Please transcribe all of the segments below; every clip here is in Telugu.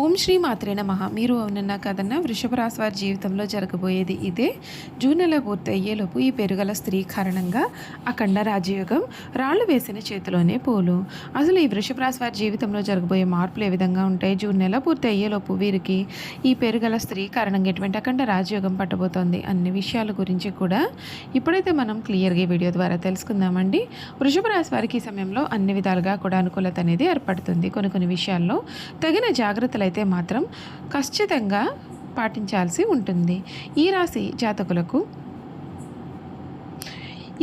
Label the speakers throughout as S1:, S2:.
S1: ఓం శ్రీ మాత్రే నమః. మీరు అవునన్నా కాదన్నా వృషభ రాశి వారి జీవితంలో జరగబోయేది ఇదే. జూన్ నెల పూర్తి అయ్యేలోపు ఈ పెరుగల స్త్రీ కారణంగా అఖండ రాజయోగం, రాళ్లు వేసిన చేతిలోనే పూలు. అసలు ఈ వృషభ రాశి వారి జీవితంలో జరగబోయే మార్పులు ఏ విధంగా ఉంటాయి? జూన్ నెల పూర్తి అయ్యేలోపు వీరికి ఈ పెరుగల స్త్రీ కారణంగా ఎటువంటి అఖండ రాజయోగం పట్టబోతోంది అన్ని విషయాల గురించి కూడా ఇప్పుడైతే మనం క్లియర్గా ఈ వీడియో ద్వారా తెలుసుకుందామండి. వృషభ రాశి వారికి ఈ సమయంలో అన్ని విధాలుగా కూడా అనుకూలత అనేది ఏర్పడుతుంది. కొన్ని విషయాల్లో తగిన జాగ్రత్తలు అయితే మాత్రం ఖచ్చితంగా పాటించాల్సి ఉంటుంది. ఈ రాశి జాతకులకు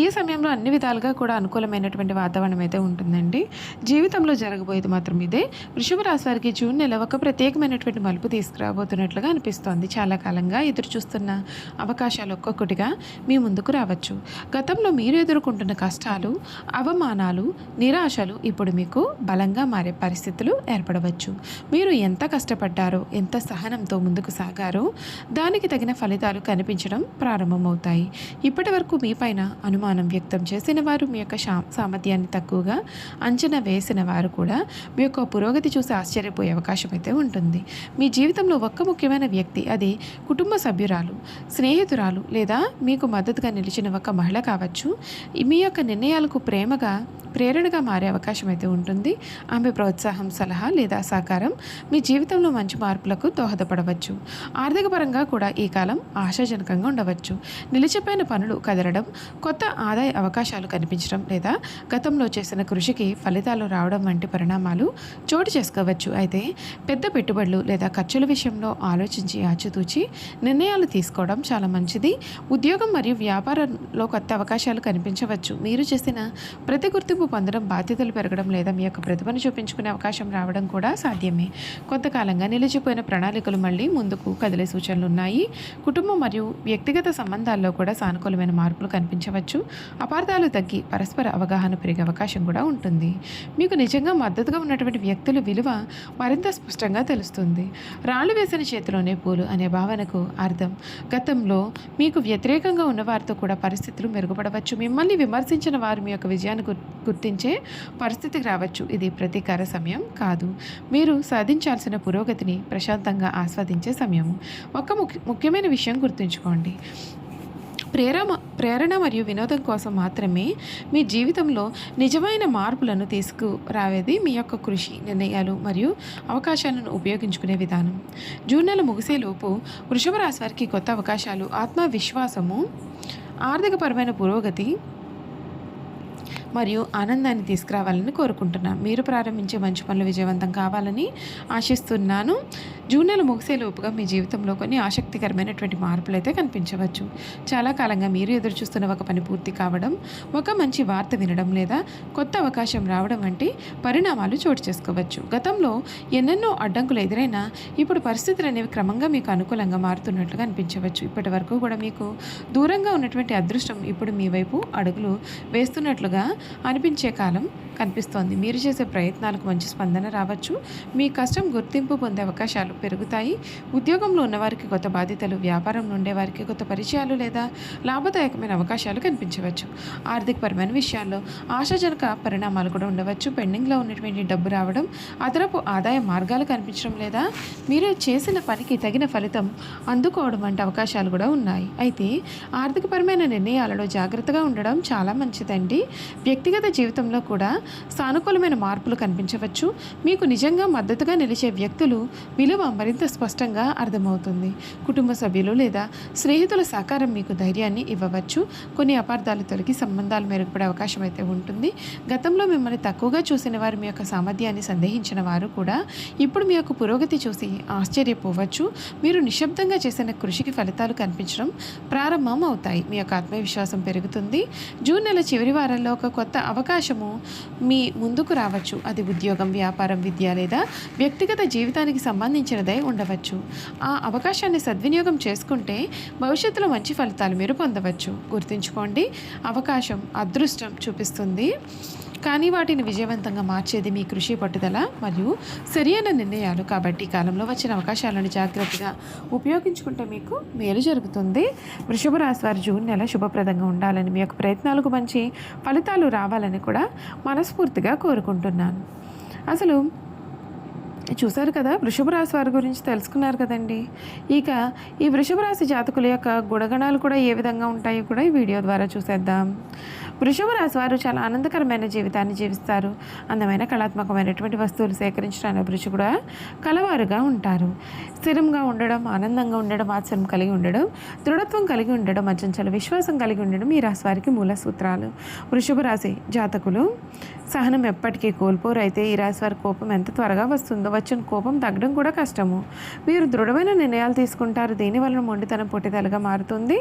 S1: ఈ సమయంలో అన్ని విధాలుగా కూడా అనుకూలమైనటువంటి వాతావరణం అయితే ఉంటుందండి. జీవితంలో జరగబోయేది మాత్రం ఇదే. వృషభ రాశి వారికి జూన్ నెల ఒక ప్రత్యేకమైనటువంటి మలుపు తీసుకురాబోతున్నట్లుగా అనిపిస్తోంది. చాలా కాలంగా ఎదురు చూస్తున్న అవకాశాలు ఒక్కొక్కటిగా మీ ముందుకు రావచ్చు. గతంలో మీరు ఎదుర్కొంటున్న కష్టాలు, అవమానాలు, నిరాశలు ఇప్పుడు మీకు బలంగా మారే పరిస్థితులు ఏర్పడవచ్చు. మీరు ఎంత కష్టపడ్డారో, ఎంత సహనంతో ముందుకు సాగారో దానికి తగిన ఫలితాలు కనిపించడం ప్రారంభమవుతాయి. ఇప్పటి వరకు మీ పైన అనుమానం వ్యక్తం చేసిన వారు, మీ యొక్క సామర్థ్యాన్ని తక్కువగా అంచనా వేసిన వారు కూడా మీ యొక్క పురోగతి చూసి ఆశ్చర్యపోయే అవకాశం అయితే ఉంటుంది. మీ జీవితంలో ఒక్క ముఖ్యమైన వ్యక్తి, అది కుటుంబ సభ్యురాలు, స్నేహితురాలు లేదా మీకు మద్దతుగా నిలిచిన ఒక మహిళ కావచ్చు, మీ యొక్క నిర్ణయాలకు ప్రేరణగా మారే అవకాశం అయితే ఉంటుంది. ఆమె ప్రోత్సాహం, సలహా లేదా సహకారం మీ జీవితంలో మంచి మార్పులకు దోహదపడవచ్చు. ఆర్థిక పరంగా కూడా ఈ కాలం ఆశాజనకంగా ఉండవచ్చు. నిలిచిపోయిన పనులు కదలడం, కొత్త ఆదాయ అవకాశాలు కనిపించడం లేదా గతంలో చేసిన కృషికి ఫలితాలు రావడం వంటి పరిణామాలు చోటు చేసుకోవచ్చు. అయితే పెద్ద పెట్టుబడులు లేదా ఖర్చుల విషయంలో ఆలోచించి ఆచితూచి నిర్ణయాలు తీసుకోవడం చాలా మంచిది. ఉద్యోగం మరియు వ్యాపారంలో కొత్త అవకాశాలు కనిపించవచ్చు. మీరు చేసిన ప్రతి గుర్తింపు పొందడం, బాధ్యతలు పెరగడం లేదా మీ యొక్క ప్రతిభను చూపించుకునే అవకాశం రావడం కూడా సాధ్యమే. కొంతకాలంగా నిలిచిపోయిన ప్రణాళికలు మళ్ళీ ముందుకు కదిలే సూచనలు ఉన్నాయి. కుటుంబం మరియు వ్యక్తిగత సంబంధాల్లో కూడా సానుకూలమైన మార్పులు కనిపించవచ్చు. అపార్థాలు తగ్గి పరస్పర అవగాహన పెరిగే అవకాశం కూడా ఉంటుంది. మీకు నిజంగా మద్దతుగా ఉన్నటువంటి వ్యక్తుల విలువ మరింత స్పష్టంగా తెలుస్తుంది. రాళ్ళు వేసిన చేతిలోనే పూలు అనే భావనకు అర్థం, గతంలో మీకు వ్యతిరేకంగా ఉన్న వారితో కూడా పరిస్థితులు మెరుగుపడవచ్చు. మిమ్మల్ని విమర్శించిన వారు మీ యొక్క విజయాన్ని గుర్తించే పరిస్థితికి రావచ్చు. ఇది ప్రతీకార సమయం కాదు, మీరు సాధించాల్సిన పురోగతిని ప్రశాంతంగా ఆస్వాదించే సమయం. ఒక ముఖ్యమైన విషయం గుర్తుంచుకోండి. ప్రేరణ మరియు వినోదం కోసం మాత్రమే మీ జీవితంలో నిజమైన మార్పులను తీసుకురావేది మీ యొక్క కృషి, నిర్ణయాలు మరియు అవకాశాలను ఉపయోగించుకునే విధానం. జూన్ నెల ముగిసేలోపు వృషభ రాశి వారికి కొత్త అవకాశాలు, ఆత్మవిశ్వాసము, ఆర్థికపరమైన పురోగతి మరియు ఆనందాన్ని తీసుకురావాలని కోరుకుంటున్నాను. మీరు ప్రారంభించే మంచి పనులు విజయవంతం కావాలని ఆశిస్తున్నాను. జూన్ నెల ముగిసేలోపుగా మీ జీవితంలో కొన్ని ఆసక్తికరమైనటువంటి మార్పులు అయితే కనిపించవచ్చు. చాలా కాలంగా మీరు ఎదురు చూస్తున్న ఒక పని పూర్తి కావడం, ఒక మంచి వార్త వినడం లేదా కొత్త అవకాశం రావడం వంటి పరిణామాలు చోటు చేసుకోవచ్చు. గతంలో ఎన్నెన్నో అడ్డంకులు ఎదురైనా ఇప్పుడు పరిస్థితులు అనేవి క్రమంగా మీకు అనుకూలంగా మారుతున్నట్లుగా అనిపించవచ్చు. ఇప్పటి వరకు కూడా మీకు దూరంగా ఉన్నటువంటి అదృష్టం ఇప్పుడు మీ వైపు అడుగులు వేస్తున్నట్లుగా అనిపించే కాలం కనిపిస్తోంది. మీరు చేసే ప్రయత్నాలకు మంచి స్పందన రావచ్చు. మీ కష్టం గుర్తింపు పొందే అవకాశాలు పెరుగుతాయి. ఉద్యోగంలో ఉన్నవారికి కొత్త బాధ్యతలు, వ్యాపారంలో ఉండేవారికి కొత్త పరిచయాలు లేదా లాభదాయకమైన అవకాశాలు కనిపించవచ్చు. ఆర్థికపరమైన విషయాల్లో ఆశాజనక పరిణామాలు కూడా ఉండవచ్చు. పెండింగ్లో ఉన్నటువంటి డబ్బు రావడం, అదనపు ఆదాయ మార్గాలు కనిపించడం లేదా మీరు చేసిన పనికి తగిన ఫలితం అందుకోవడం వంటి అవకాశాలు కూడా ఉన్నాయి. అయితే ఆర్థికపరమైన నిర్ణయాలలో జాగ్రత్తగా ఉండడం చాలా మంచిదండి. వ్యక్తిగత జీవితంలో కూడా సానుకూలమైన మార్పులు కనిపించవచ్చు. మీకు నిజంగా మద్దతుగా నిలిచే వ్యక్తులు విలువ మరింత స్పష్టంగా అర్థమవుతుంది. కుటుంబ సభ్యులు లేదా స్నేహితుల సహకారం మీకు ధైర్యాన్ని ఇవ్వవచ్చు. కొన్ని అపార్థాలు తొలగి సంబంధాలు మెరుగుపడే అవకాశం అయితే ఉంటుంది. గతంలో మిమ్మల్ని తక్కువగా చూసిన వారు, మీ యొక్క సామర్థ్యాన్ని సందేహించిన వారు కూడా ఇప్పుడు మీ యొక్క పురోగతి చూసి ఆశ్చర్యపోవచ్చు. మీరు నిశ్శబ్దంగా చేసిన కృషికి ఫలితాలు కనిపించడం ప్రారంభం అవుతాయి. మీ యొక్క ఆత్మవిశ్వాసం పెరుగుతుంది. జూన్ నెల చివరి వారంలో ఒక కొత్త అవకాశము మీ ముందుకు రావచ్చు. అది ఉద్యోగం, వ్యాపారం, విద్య లేదా వ్యక్తిగత జీవితానికి సంబంధించినదై ఉండవచ్చు. ఆ అవకాశాన్ని సద్వినియోగం చేసుకుంటే భవిష్యత్తులో మంచి ఫలితాలు మీరు పొందవచ్చు. గుర్తుంచుకోండి, అవకాశం అదృష్టం చూపిస్తుంది, కానీ వాటిని విజయవంతంగా మార్చేది మీ కృషి, పట్టుదల మరియు సరియైన నిర్ణయాలు. కాబట్టి కాలంలో వచ్చిన అవకాశాలను జాగ్రత్తగా ఉపయోగించుకుంటే మీకు మేలు జరుగుతుంది. వృషభ రాశి వారి జూన్ నెల శుభప్రదంగా ఉండాలని, మీ యొక్క ప్రయత్నాలకు మంచి ఫలితాలు రావాలని కూడా మనస్ఫూర్తిగా కోరుకుంటున్నాను. అసలు చూసారు కదా! వృషభ రాశి వారి గురించి తెలుసుకున్నారు కదండీ! ఇక ఈ వృషభ రాశి జాతకుల యొక్క గుణగణాలు కూడా ఏ విధంగా ఉంటాయో కూడా ఈ వీడియో ద్వారా చూసేద్దాం. వృషభ రాశి వారు చాలా ఆనందకరమైన జీవితాన్ని జీవిస్తారు. అందమైన కళాత్మకమైనటువంటి వస్తువులు సేకరించడానికి అభిరుచి కూడా కలవారుగా ఉంటారు. స్థిరంగా ఉండడం, ఆనందంగా ఉండడం, ఆశ్చర్యం కలిగి ఉండడం, దృఢత్వం కలిగి ఉండడం, అచంచల విశ్వాసం కలిగి ఉండడం ఈ రాశి వారికి మూల సూత్రాలు. వృషభ రాశి జాతకులు సహనం ఎప్పటికీ కోల్పోరు. అయితే ఈ రాశి వారి కోపం ఎంత త్వరగా వస్తుందో వచ్చిన కోపం తగ్గడం కూడా కష్టము. వీరు దృఢమైన నిర్ణయాలు తీసుకుంటారు. దీనివలన మొండితనం పట్టుదలగా మారుతుంది.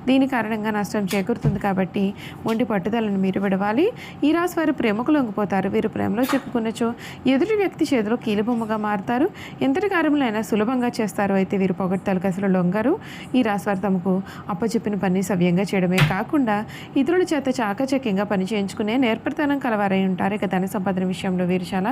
S1: దీని కారణంగా నష్టం చేకూరుతుంది. కాబట్టి మొండి పట్టుదలను మీరు విడవాలి. ఈ రాశి వారు ప్రేమకు లొంగిపోతారు. వీరు ప్రేమలో చిక్కుకున్నచో ఎదుటి వ్యక్తి చేతిలో కీలుబొమ్మగా మారుతారు. ఎంతటి కార్యములు అయినా సులభంగా చేస్తారు. అయితే వీరు పొగడ్తలకు అసలు లొంగరు. ఈ రాశి వారు తమకు అప్పచెప్పిన పని సవ్యంగా చేయడమే కాకుండా ఇతరుల చేత చాకచక్యంగా పని చేయించుకునే నేర్పరితనం కలవారై ఉంటారు. ఇక ధన సంపాదన విషయంలో వీరు చాలా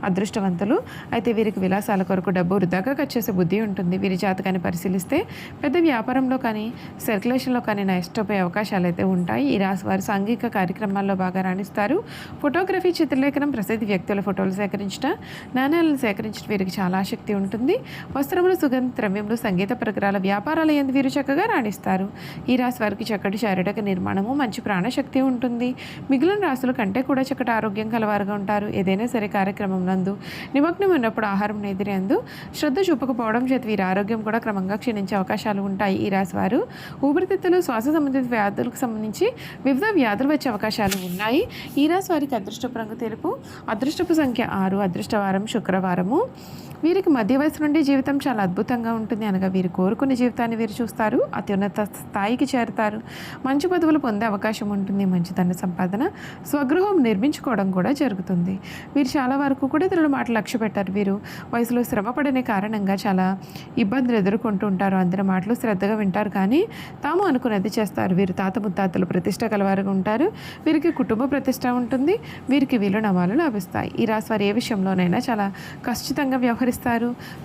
S1: అదృష్టవంతులు. అయితే వీరికి విలాసాల కొరకు డబ్బు వృధాగా ఖర్చు చేసే బుద్ధి ఉంటుంది. వీరి జాతకాన్ని పరిశీలిస్తే పెద్ద వ్యాపారంలో కానీ సర్క్యులేషన్లో కానీ నష్టపోయే అవకాశాలు అయితే ఉంటాయి. ఈ రాశి వారు సాంఘిక కార్యక్రమాల్లో బాగా రాణిస్తారు. ఫోటోగ్రఫీ, చిత్రలేఖనం, ప్రసిద్ధ వ్యక్తుల ఫోటోలు సేకరించడం, నాణ్యాలను సేకరించడం వీరికి చాలా ఆసక్తి ఉంటుంది. వస్త్రములు, సుగంధ ద్రవ్యములు, సంగీత పరికరాల వ్యాపారాల యందు వీరు చక్కగా రాణిస్తారు. ఈ రాశి వారికి చక్కటి శారీరక నిర్మాణము, మంచి ప్రాణశక్తి ఉంటుంది. మిగిలిన రాశుల కంటే కూడా చక్కటి ఆరోగ్యం కలవారుగా ఉంటారు. ఏదైనా సరే కార్యక్రమం నందు నిమగ్నం ఉన్నప్పుడు ఆహారం ఎదురేందు శ్రద్ధ చూపకపోవడం చేత వీరి ఆరోగ్యం కూడా క్రమంగా క్షీణించే అవకాశాలు ఉంటాయి. ఈ రాశి వారు ఊపిరితిత్తులు, శ్వాస సంబంధిత వ్యాధులకు సంబంధించి వివిధ వ్యాధులు వచ్చే అవకాశాలు ఉన్నాయి. ఈ రాశి వారికి అదృష్టపు రంగు తెలుపు, అదృష్టపు సంఖ్య 6, అదృష్టవారం శుక్రవారము. వీరికి మధ్య వయసు నుండి జీవితం చాలా అద్భుతంగా ఉంటుంది. అనగా వీరు కోరుకునే జీవితాన్ని వీరు చూస్తారు. అత్యున్నత స్థాయికి చేరుతారు. మంచి పదవులు పొందే అవకాశం ఉంటుంది. మంచి ధన సంపాదన, స్వగృహం నిర్మించుకోవడం కూడా జరుగుతుంది. వీరు చాలా వరకు కూడా ఇతరుల మాటలు లక్ష్య పెట్టారు. వీరు వయసులో శ్రమ పడనే కారణంగా చాలా ఇబ్బందులు ఎదుర్కొంటూ ఉంటారు. అందరి మాటలు శ్రద్ధగా వింటారు, కానీ తాము అనుకున్నది చేస్తారు. వీరు తాత ముత్తాతలు ప్రతిష్ట కలవారుగా ఉంటారు. వీరికి కుటుంబ ప్రతిష్ట ఉంటుంది. వీరికి వీలునామాలు లభిస్తాయి. ఈ రాశి వారు ఏ విషయంలోనైనా చాలా ఖచ్చితంగా వ్యవహరిస్తారు.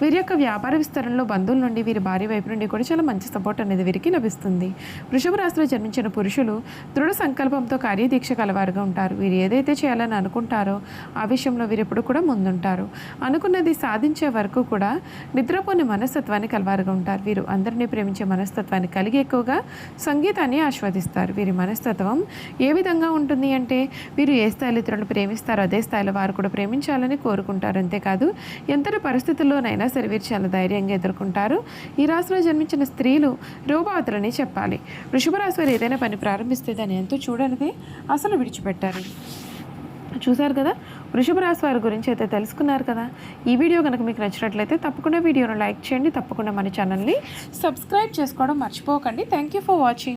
S1: వీరి యొక్క వ్యాపార విస్తరణలో బంధువుల నుండి, వీరి భార్య వైపు నుండి కూడా చాలా మంచి సపోర్ట్ అనేది వీరికి లభిస్తుంది. వృషభ రాశిలో జన్మించిన పురుషులు దృఢ సంకల్పంతో కార్యదీక్ష కలవారుగా ఉంటారు. వీరు ఏదైతే చేయాలని అనుకుంటారో ఆ విషయంలో వీరు ఎప్పుడు కూడా ముందుంటారు. అనుకున్నది సాధించే వరకు కూడా నిద్రపోని మనస్తత్వాన్ని కలవారుగా ఉంటారు. వీరు అందరినీ ప్రేమించే మనస్తత్వాన్ని కలిగి ఎక్కువగా సంగీతాన్ని ఆస్వాదిస్తారు. వీరి మనస్తత్వం ఏ విధంగా ఉంటుంది అంటే వీరు ఏ స్థాయిలో ఇతరులను ప్రేమిస్తారో అదే స్థాయిలో వారు కూడా ప్రేమించాలని కోరుకుంటారు. అంతేకాదు ఎంతటి పరిస్థితుల్లోనైనా సరే వీరు చాలా ధైర్యంగా ఎదుర్కొంటారు. ఈ రాశిలో జన్మించిన స్త్రీలు రూపవతులని చెప్పాలి. వృషభ రాశి వారు ఏదైనా పని ప్రారంభిస్తే దాన్ని ఎంతో చూడనిదే అసలు విడిచిపెట్టారు. చూశారు కదా, వృషభ రాశి వారి గురించి అయితే తెలుసుకున్నారు కదా. ఈ వీడియో కనుక మీకు నచ్చినట్లయితే తప్పకుండా వీడియోను లైక్ చేయండి. తప్పకుండా మన ఛానల్ని సబ్స్క్రైబ్ చేసుకోవడం మర్చిపోకండి. Thank you for watching.